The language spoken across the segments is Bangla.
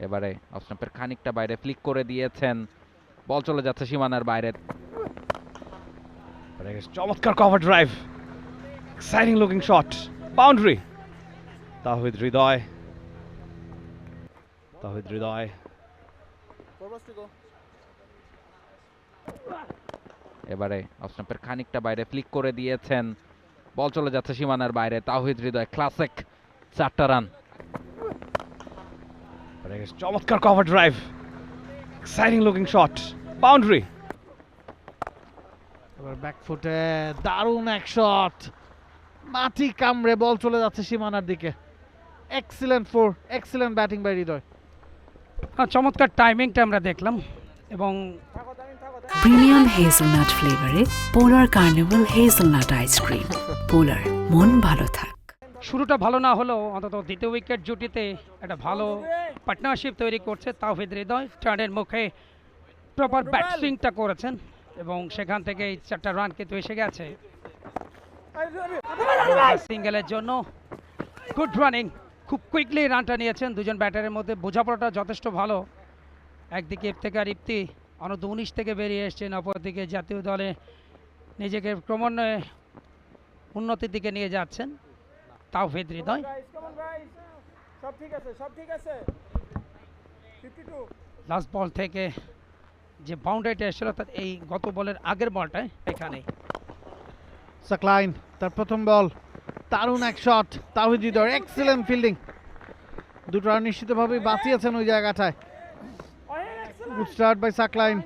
এবারে অফ স্টাম্পের খানিকটা বাইরে ফ্লিক করে দিয়েছেন, বল চলে যাচ্ছে সীমানার বাইরে। চমৎকার cover drive, exciting looking shot, boundary. Towhid Hridoy, এবারে অফ স্টাম্পের খানিকটা বাইরে ফ্লিক করে দিয়েছেন, বল চলে যাচ্ছে সীমানার বাইরে। তাহিদ হৃদয় ক্লাসিক 4টা রান। চমৎকার cover drive, exciting looking shot, boundary. এবার ব্যাকফুটে দারুণ এক শট, মাটি কামড়ে বল চলে যাচ্ছে সীমানার দিকে। Excellent four, excellent batting by Hridoy. চমৎকার টাইমিংটা আমরা দেখলাম এবং প্রিমিয়াম হেজেলনাট ফ্লেভারে Polar Carnival hazelnut ice cream. Polar, মন ভালো থাক। শুরুটা ভালো না হলেও অন্তত দ্বিতীয় উইকেট জুটিতে একটা ভালো পার্টনারশিপ তৈরি করছে তাওহিদ হৃদয়। টার্নের মুখে প্রপার ব্যাটসুইংটা করেছেন এবং সেখান থেকে 4টা রান কিন্তু এসে গেছে সিঙ্গেলের জন্য। গুড রানিং, খুব কুইকলি রানটা নিয়েছেন দুজন ব্যাটারের মধ্যে, বোঝাপড়াটা যথেষ্ট ভালো। একদিকে ইফতেখার ইফতি অনূর্ধ্ব 19 থেকে বেরিয়ে এসছেন, অপরদিকে জাতীয় দলে নিজেকে ক্রমান্বয়ে উন্নতির দিকে নিয়ে যাচ্ছেন তাওহিদ হৃদয়। লাস্ট বল থেকে যে বাউন্ডারিটা এসেছিল তার এই গত বলের আগের বলটায় এখানে সাকলাইন তার প্রথম বল, দারুণ এক shot, Towhid Hridoy excellent fielding. দুটো রান নিশ্চিতভাবেই বাঁচিয়েছেন ওই জায়গাটায়। Good start by Saqlain,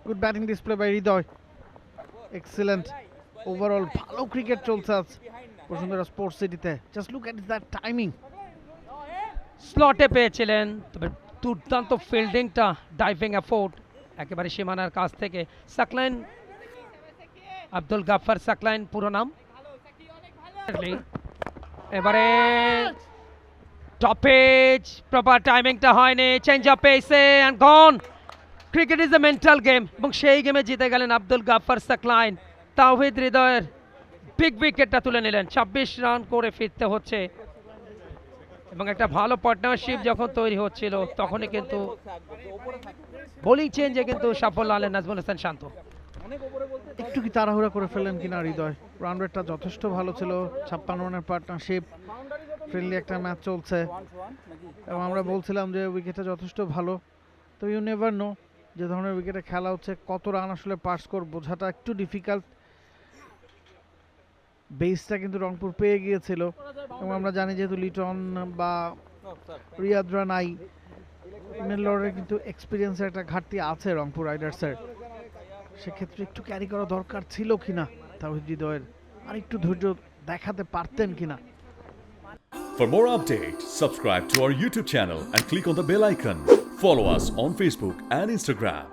good batting display by Hridoy, excellent overall. ভালো ক্রিকেট চলছে আজ বসুন্ধরা স্পোর্টস সিটিতে। Just look at that timing. স্লটে পেয়েছিলেন, তবে দুর্দান্ত ফিল্ডিংটা, ডাইভিং এফোর্ট একেবারে সীমানার কাছ থেকে। সাকলাইন, আব্দুল গাফফার সাকলাইন পুরো নাম। এবারে টপেজ, প্রপার টাইমিংটা হয়নি, চেঞ্জ আপ পেসে and gone. Cricket is a mental game এবং সেই গেমে জিতে গেলেন আব্দুল গাফফার সাকলাইন। তাওহিদ হৃদয়ের বিগ উইকেটটা তুলে নিলেন, 26 রান করে ফিরতে হচ্ছে এবং একটা ভালো পার্টনারশিপ যখন তৈরি হচ্ছিল তখনই কিন্তু বোলিং চেঞ্জে কিন্তু সাফল্য আনলেন নাজমুল হাসান শান্ত। একটু কি তাড়াহুড়া করে ফেললেন কিনা হৃদয়? রান রেটটা যথেষ্ট ভালো ছিল, 56 রানের পার্টনারশিপ, ফ্রেন্ডলি একটা ম্যাচ চলছে এবং আমরা বলছিলাম যে উইকেটটা যথেষ্ট ভালো। তো ইউ নেভার নো যে ধরনের উইকেটে খেলা হচ্ছে কত রান আসলে পার স্কোর বোঝাটা একটু ডিফিকাল্ট। বেসটা কিন্তু রংপুর পেয়ে গিয়েছিল এবং আমরা জানি যেহেতু লিটন বা রিয়াদরা নাই, ইংল্যান্ডের কিন্তু এক্সপিরিয়েন্সের একটা ঘাটতি আছে রংপুর রাইডার্সের। সেক্ষেত্রে একটু ক্যারি করা দরকার ছিল কিনা তাওহিদ হৃদয়ের, আর একটু ধৈর্য দেখাতে পারতেন কিনা। For more updates, subscribe to our YouTube channel and click on the bell icon. Follow us on Facebook and Instagram.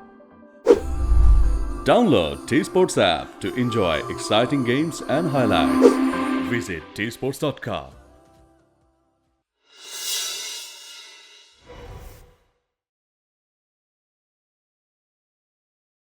Download T-Sports app to enjoy exciting games and highlights. Visit tsports.com.